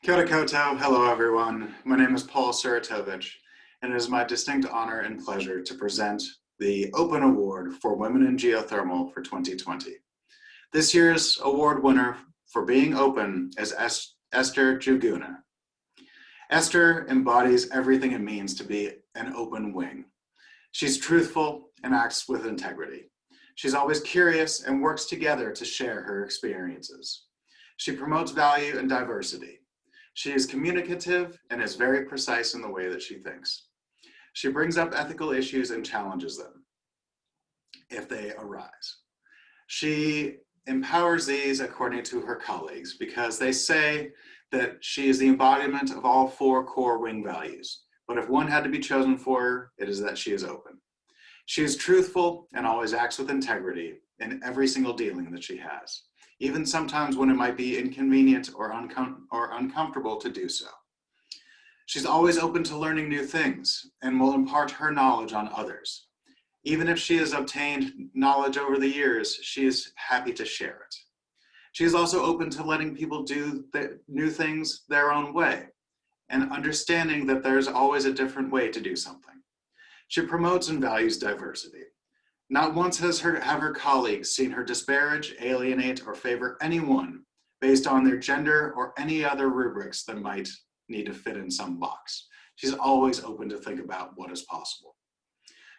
Kia ora koutou. Hello, everyone. My name is Paul Suratovich, and it is my distinct honor and pleasure to present the Open Award for Women in Geothermal for 2020. This year's award winner for being open is Esther Njuguna. Esther embodies everything it means to be an open wing. She's truthful and acts with integrity. She's always curious and works together to share her experiences. She promotes value and diversity. She is communicative and is very precise in the way that she thinks. She brings up ethical issues and challenges them if they arise. She empowers these according to her colleagues because they say that she is the embodiment of all 4 core wing values. But if one had to be chosen for her, it is that she is open. She is truthful and always acts with integrity in every single dealing that she has, even sometimes when it might be inconvenient or uncomfortable to do so. She's always open to learning new things and will impart her knowledge on others. Even if she has obtained knowledge over the years, she is happy to share it. She is also open to letting people do new things their own way and understanding that there's always a different way to do something. She promotes and values diversity. Not once have her colleagues seen her disparage, alienate, or favor anyone based on their gender or any other rubrics that might need to fit in some box. She's always open to think about what is possible.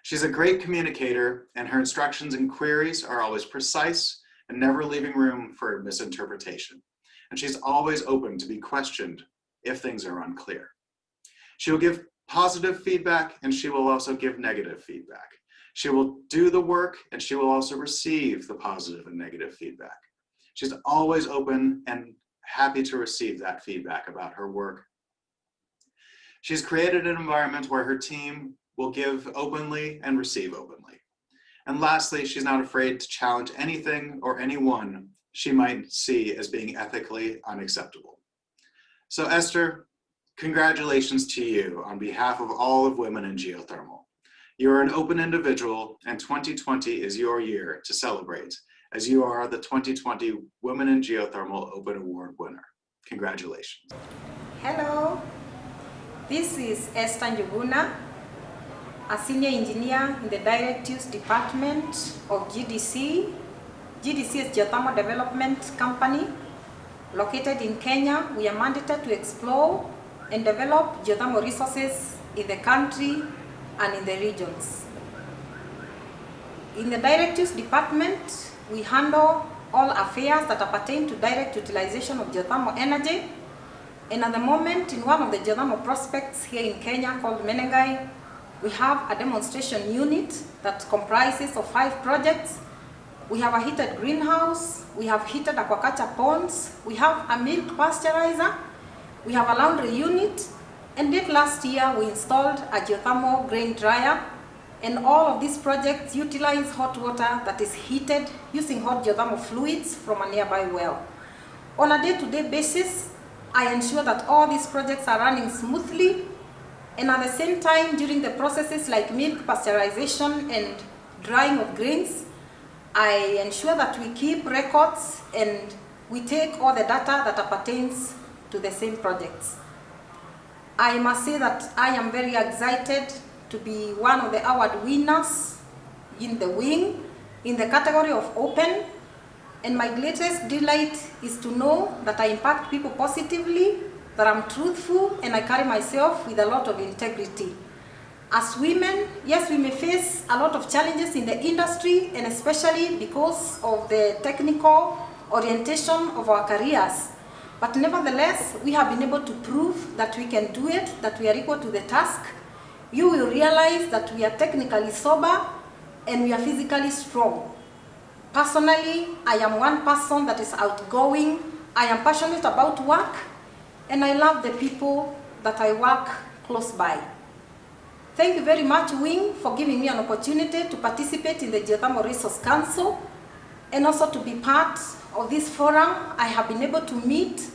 She's a great communicator, and her instructions and queries are always precise and never leaving room for misinterpretation. And she's always open to be questioned if things are unclear. She will give positive feedback, and she will also give negative feedback. She will do the work, and she will also receive the positive and negative feedback. She's always open and happy to receive that feedback about her work. She's created an environment where her team will give openly and receive openly. And lastly, she's not afraid to challenge anything or anyone she might see as being ethically unacceptable. So Esther, congratulations to you on behalf of all of women in geothermal. You are an open individual, and 2020 is your year to celebrate, as you are the 2020 Women in Geothermal Open Award winner. Congratulations. Hello, this is Esther Njuguna, a senior engineer in the Direct Use Department of GDC. GDC is Geothermal Development Company. Located in Kenya, we are mandated to explore and develop geothermal resources in the country and in the regions. In the Direct Use Department, we handle all affairs that pertain to direct utilization of geothermal energy. And at the moment, in one of the geothermal prospects here in Kenya called Menengai, we have a demonstration unit that comprises of 5 projects. We have a heated greenhouse, we have heated aquaculture ponds, we have a milk pasteurizer, we have a laundry unit, and late last year we installed a geothermal grain dryer, and all of these projects utilize hot water that is heated using hot geothermal fluids from a nearby well. On a day-to-day basis, I ensure that all these projects are running smoothly, and at the same time, during the processes like milk pasteurization and drying of grains, I ensure that we keep records and we take all the data that pertains to the same projects. I must say that I am very excited to be one of the award winners in the wing in the category of open, and my greatest delight is to know that I impact people positively, that I'm truthful, and I carry myself with a lot of integrity. As women, yes, we may face a lot of challenges in the industry, and especially because of the technical orientation of our careers. But nevertheless, we have been able to prove that we can do it, that we are equal to the task. You will realize that we are technically sober and we are physically strong. Personally, I am one person that is outgoing. I am passionate about work, and I love the people that I work close by. Thank you very much, Wing, for giving me an opportunity to participate in the Geothermal Resource Council and also to be part of this forum. I have been able to meet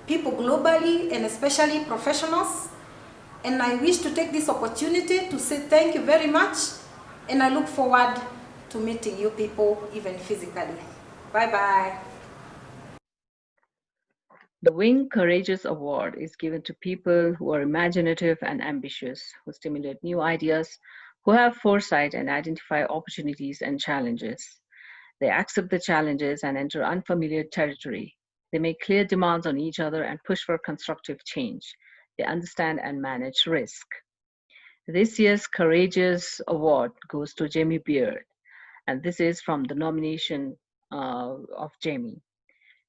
people globally and especially professionals, and I wish to take this opportunity to say thank you very much, and I look forward to meeting you people even physically. Bye-bye. The Wing Courageous Award is given to people who are imaginative and ambitious, who stimulate new ideas, who have foresight and identify opportunities and challenges. They accept the challenges and enter unfamiliar territory. They make clear demands on each other and push for constructive change. They understand and manage risk. This year's Courageous Award goes to Jamie Beard, and this is from the nomination of Jamie.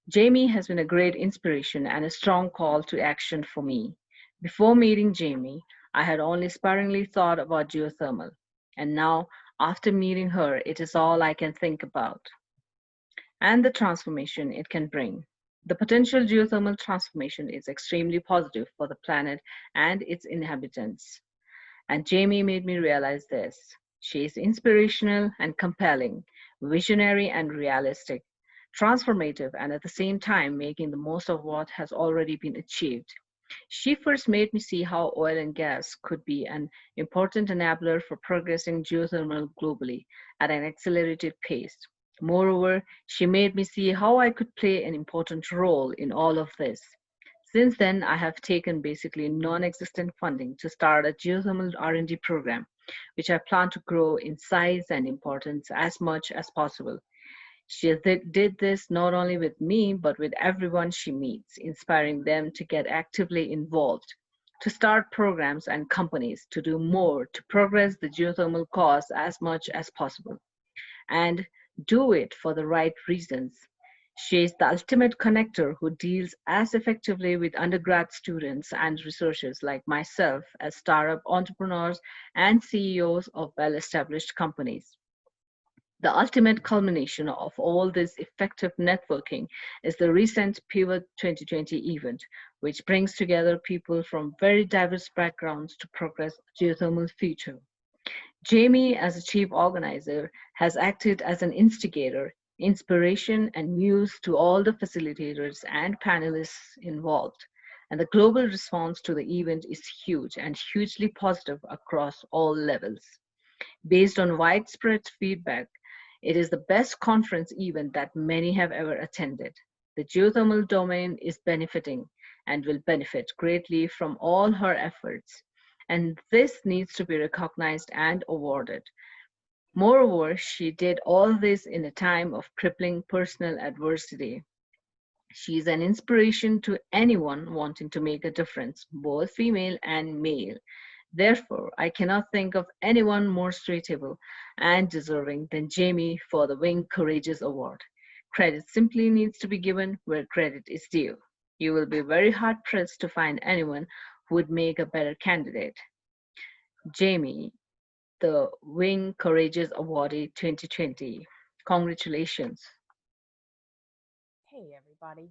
Jamie has been a great inspiration and a strong call to action for me. Before meeting Jamie, I had only sparingly thought about geothermal, and now, after meeting her, it is all I can think about. And the transformation it can bring. The potential geothermal transformation is extremely positive for the planet and its inhabitants. And Jamie made me realize this. She is inspirational and compelling, visionary and realistic, transformative, and at the same time making the most of what has already been achieved. She first made me see how oil and gas could be an important enabler for progressing geothermal globally at an accelerated pace. Moreover, she made me see how I could play an important role in all of this. Since then, I have taken basically non-existent funding to start a geothermal R&D program, which I plan to grow in size and importance as much as possible. She did this not only with me, but with everyone she meets, inspiring them to get actively involved, to start programs and companies, to do more, to progress the geothermal cause as much as possible, and do it for the right reasons. She is the ultimate connector who deals as effectively with undergrad students and researchers like myself as startup entrepreneurs and CEOs of well established companies. The ultimate culmination of all this effective networking is the recent Pivot 2020 event, which brings together people from very diverse backgrounds to progress geothermal future. Jamie, as a chief organizer, has acted as an instigator, inspiration, and muse to all the facilitators and panelists involved. And the global response to the event is huge and hugely positive across all levels. Based on widespread feedback, it is the best conference event that many have ever attended. The geothermal domain is benefiting and will benefit greatly from all her efforts, and this needs to be recognized and awarded. Moreover, she did all this in a time of crippling personal adversity. She is an inspiration to anyone wanting to make a difference, both female and male. Therefore, I cannot think of anyone more suitable and deserving than Jamie for the Wing Courageous Award. Credit simply needs to be given where credit is due. You will be very hard pressed to find anyone who would make a better candidate. Jamie, the Wing Courageous Awardee 2020. Congratulations. Hey, everybody.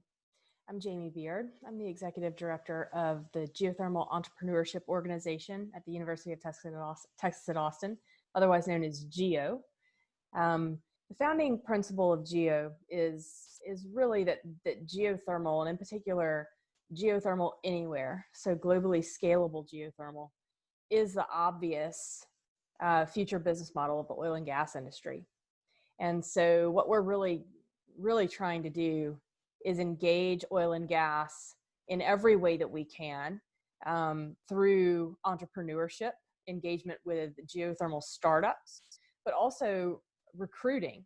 I'm Jamie Beard. I'm the Executive Director of the Geothermal Entrepreneurship Organization at the University of Texas at Austin, otherwise known as GEO. The founding principle of GEO is really that geothermal, and in particular, geothermal anywhere, so globally scalable geothermal, is the obvious future business model of the oil and gas industry. And so what we're really trying to do is engage oil and gas in every way that we can through entrepreneurship, engagement with geothermal startups, but also recruiting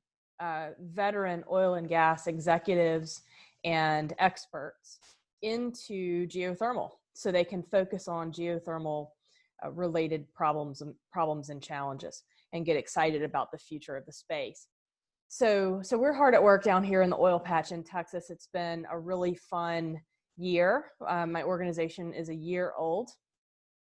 veteran oil and gas executives and experts into geothermal so they can focus on geothermal related problems and challenges and get excited about the future of the space. So we're hard at work down here in the oil patch in Texas. It's been a really fun year. My organization is a year old,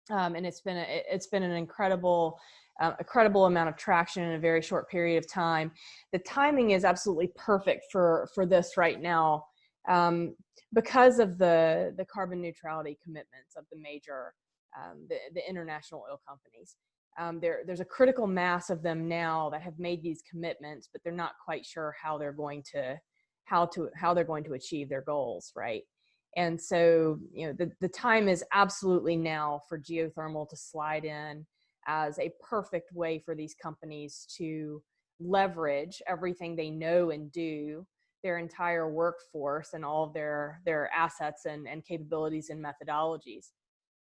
and it's been an incredible amount of traction in a very short period of time. The timing is absolutely perfect for this right now because of the carbon neutrality commitments of the major the international oil companies. There's a critical mass of them now that have made these commitments, but they're not quite sure how they're going to achieve their goals, right? And so, the time is absolutely now for geothermal to slide in as a perfect way for these companies to leverage everything they know and do their entire workforce and all of their assets and capabilities and methodologies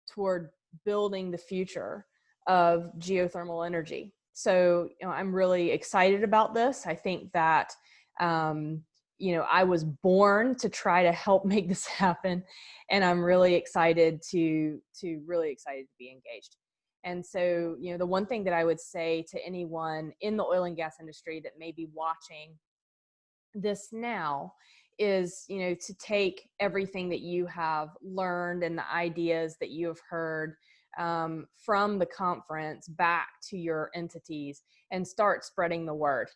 toward building the future of geothermal energy. So, I'm really excited about this. I think that, I was born to try to help make this happen, and I'm really excited to be engaged. And so, the one thing that I would say to anyone in the oil and gas industry that may be watching this now is, to take everything that you have learned and the ideas that you have heard from the conference back to your entities and start spreading the word.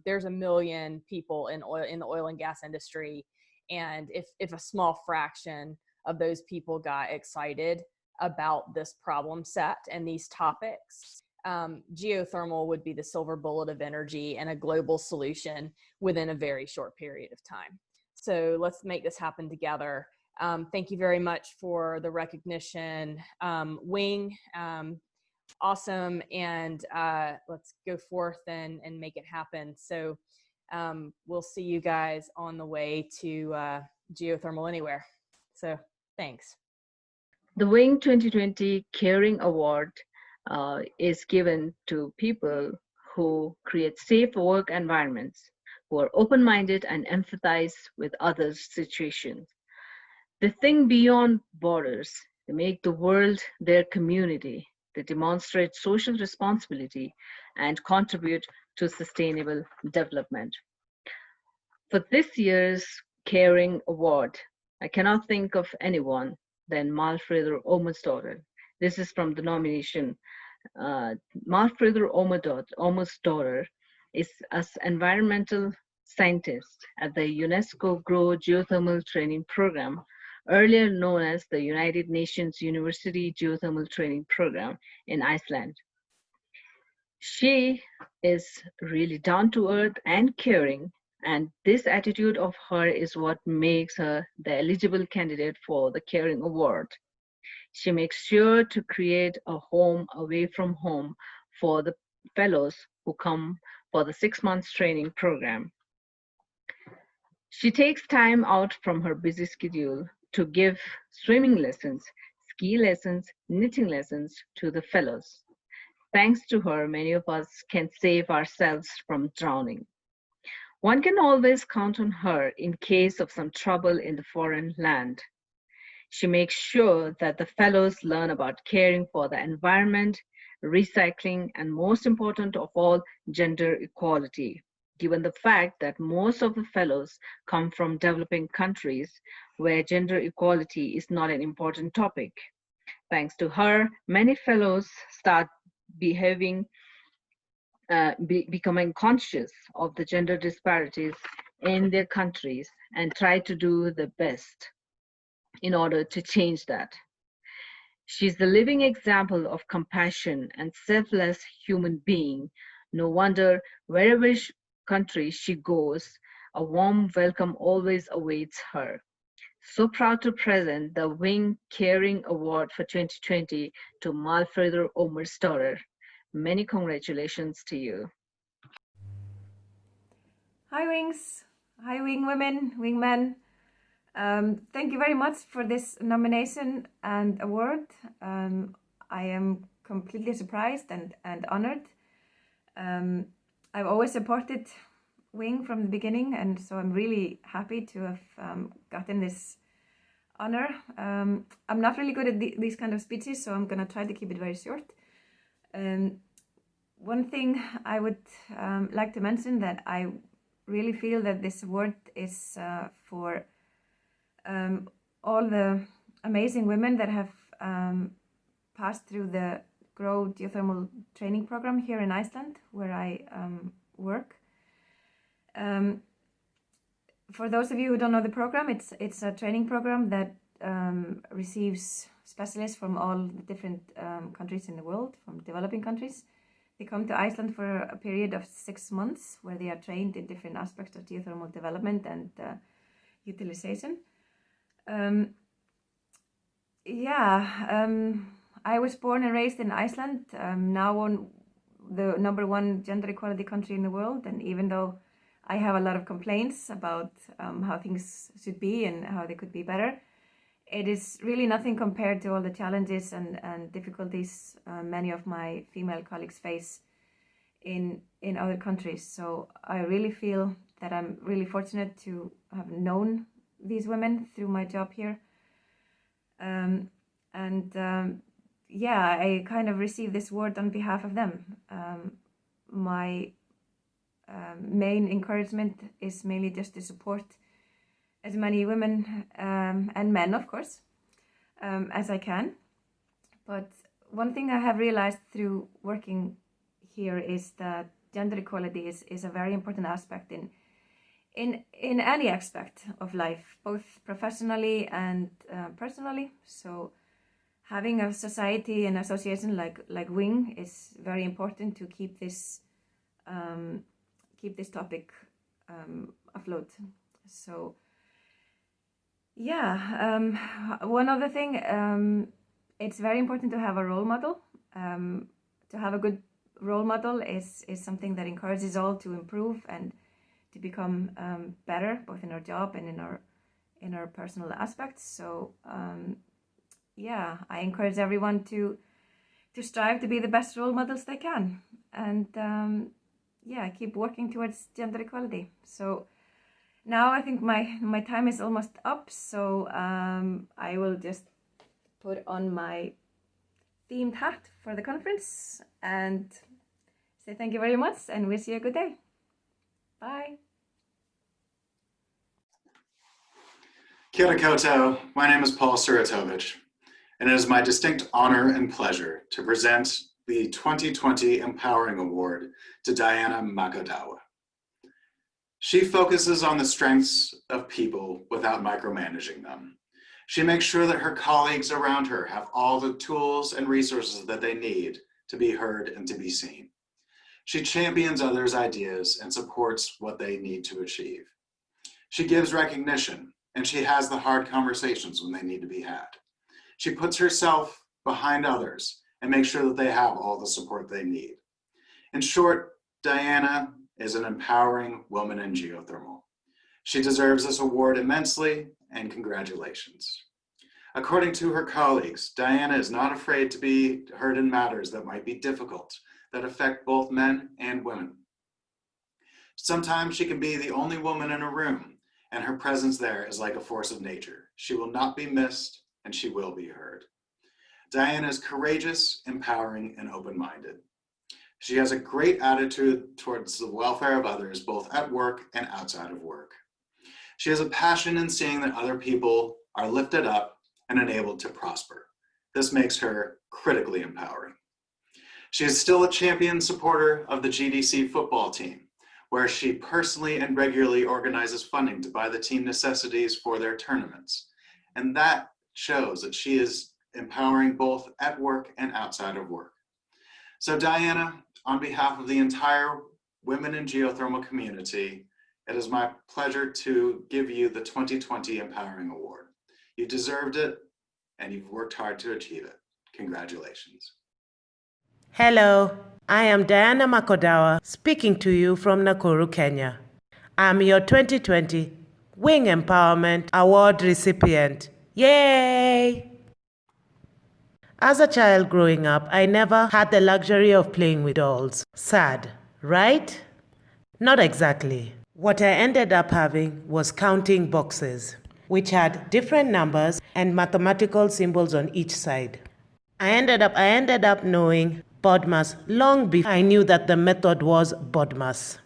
There's 1 million people in the oil and gas industry, and if a small fraction of those people got excited about this problem set and these topics, geothermal would be the silver bullet of energy and a global solution within a very short period of time. So let's make this happen together. Thank you very much for the recognition, Wing. Awesome, and let's go forth and make it happen. So we'll see you guys on the way to Geothermal Anywhere. So thanks. The Wing 2020 Caring Award is given to people who create safe work environments, who are open-minded and empathize with others' situations. They think beyond borders. They make the world their community. They demonstrate social responsibility and contribute to sustainable development. For this year's Caring Award, I cannot think of anyone than Málfríður Ómarsdóttir. This is from the nomination. Málfríður Ómarsdóttir is an environmental scientist at the UNESCO GROW Geothermal Training Program, earlier known as the United Nations University Geothermal Training Program in Iceland. She is really down to earth and caring, and this attitude of her is what makes her the eligible candidate for the Caring Award. She makes sure to create a home away from home for the fellows who come for the 6 months training program. She takes time out from her busy schedule to give swimming lessons, ski lessons, knitting lessons to the fellows. Thanks to her, many of us can save ourselves from drowning. One can always count on her in case of some trouble in the foreign land. She makes sure that the fellows learn about caring for the environment, recycling, and most important of all, gender equality, given the fact that most of the fellows come from developing countries where gender equality is not an important topic. Thanks to her, many fellows start becoming conscious of the gender disparities in their countries and try to do the best in order to change that. She's the living example of compassion and selfless human being. No wonder wherever country she goes, a warm welcome always awaits her. So proud to present the Wing Caring Award for 2020 to Málfríður Ómarsdóttir. Many congratulations to you. Hi Wings, hi Wing women, Wing men. Thank you very much for this nomination and award. I am completely surprised and honored. I've always supported Wing from the beginning, and so I'm really happy to have gotten this honor. I'm not really good at these kind of speeches, so I'm gonna try to keep it very short. One thing I would like to mention, that I really feel that this award is for all the amazing women that have passed through the GROW Geothermal Training Program here in Iceland, where I work. For those of you who don't know the program, it's a training program that receives specialists from all the different countries in the world, from developing countries. They come to Iceland for a period of 6 months, where they are trained in different aspects of geothermal development and utilization. I was born and raised in Iceland, now on the #1 gender equality country in the world, and even though I have a lot of complaints about how things should be and how they could be better. It is really nothing compared to all the challenges and difficulties many of my female colleagues face in other countries. So I really feel that I'm really fortunate to have known these women through my job here. Yeah, I kind of receive this word on behalf of them. My main encouragement is mainly just to support as many women and men, of course, as I can. But one thing I have realized through working here is that gender equality is a very important aspect in any aspect of life, both professionally and personally. So having a society and association like WING is very important to keep this topic afloat. So yeah, one other thing, it's very important to have a role model. To have a good role model is something that encourages all to improve and to become better, both in our job and in our personal aspects. So yeah, I encourage everyone to strive to be the best role models they can, and yeah, keep working towards gender equality. So now I think my time is almost up, so I will just put on my themed hat for the conference and say thank you very much and wish you a good day. Bye. Kia ora koutou. My name is Paul Suratovich, and it is my distinct honor and pleasure to present the 2020 Empowering Award to Diana Macodawa. She focuses on the strengths of people without micromanaging them. She makes sure that her colleagues around her have all the tools and resources that they need to be heard and to be seen. She champions others' ideas and supports what they need to achieve. She gives recognition, and she has the hard conversations when they need to be had. She puts herself behind others and makes sure that they have all the support they need. In short, Diana is an empowering woman in geothermal. She deserves this award immensely, and congratulations. According to her colleagues, Diana is not afraid to be heard in matters that might be difficult, that affect both men and women. Sometimes she can be the only woman in a room, and her presence there is like a force of nature. She will not be missed, and she will be heard. Diana is courageous, empowering, and open-minded. She has a great attitude towards the welfare of others, both at work and outside of work. She has a passion in seeing that other people are lifted up and enabled to prosper. This makes her critically empowering. She is still a champion supporter of the GDC football team, where she personally and regularly organizes funding to buy the team necessities for their tournaments. And that shows that she is empowering both at work and outside of work. So Diana, on behalf of the entire Women in Geothermal community, it is my pleasure to give you the 2020 Empowering Award. You deserved it, and you've worked hard to achieve it. Congratulations. Hello, I am Diana Macodawa, speaking to you from Nakuru, Kenya. I'm your 2020 Wing Empowerment Award recipient. Yay! As a child growing up, I never had the luxury of playing with dolls. Sad, right? Not exactly. What I ended up having was counting boxes, which had different numbers and mathematical symbols on each side. I ended up knowing BODMAS long before I knew that the method was BODMAS.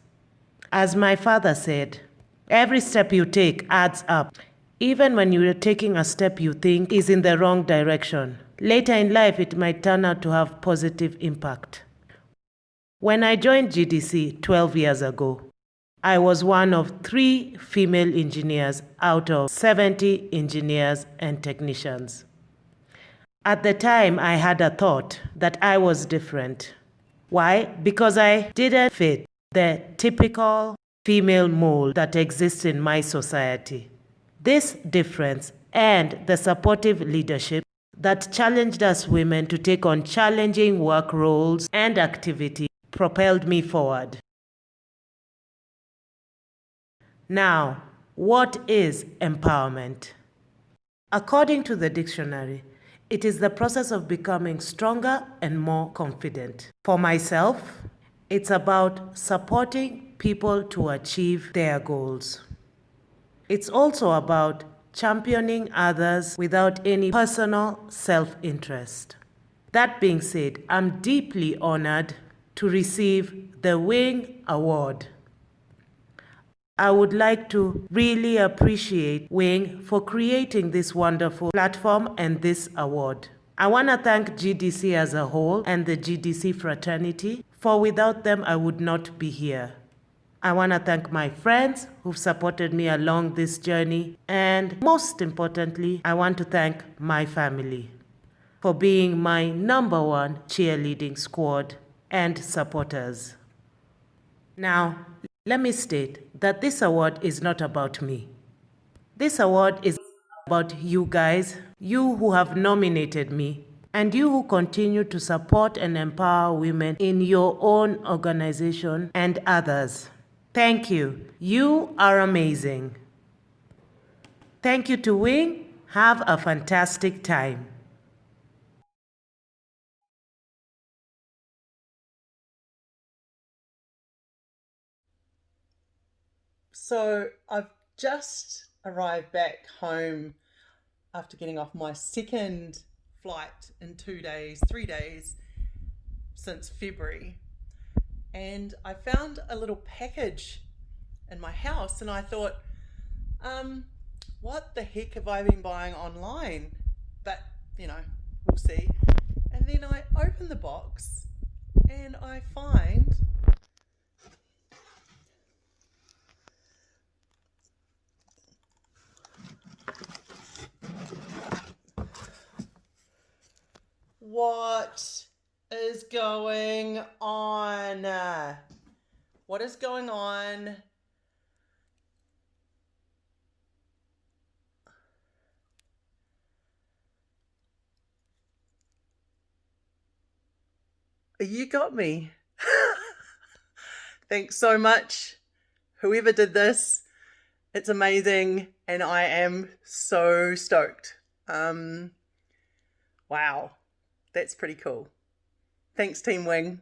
As my father said, every step you take adds up. Even when you're taking a step you think is in the wrong direction, later in life it might turn out to have positive impact. When I joined GDC 12 years ago, I was one of 3 female engineers out of 70 engineers and technicians. At the time, I had a thought that I was different. Why? Because I didn't fit the typical female mold that exists in my society. This difference and the supportive leadership that challenged us women to take on challenging work roles and activities propelled me forward. Now, what is empowerment? According to the dictionary, it is the process of becoming stronger and more confident. For myself, it's about supporting people to achieve their goals. It's also about championing others without any personal self-interest. That being said, I'm deeply honored to receive the Wing Award. I would like to really appreciate Wing for creating this wonderful platform and this award. I want to thank GDC as a whole and the GDC fraternity, for without them I would not be here. I want to thank my friends who've supported me along this journey, and most importantly, I want to thank my family for being my #1 cheerleading squad and supporters. Now, let me state that this award is not about me. This award is about you guys, you who have nominated me, and you who continue to support and empower women in your own organization and others. Thank you. You are amazing. Thank you to Wing. Have a fantastic time. So I've just arrived back home after getting off my second flight in 3 days since February. And I found a little package in my house and I thought, what the heck have I been buying online? But, we'll see. And then I open the box and I find what is going on? What is going on? You got me. Thanks so much, whoever did this. It's amazing and I am so stoked. Wow, that's pretty cool. Thanks, Team Wing.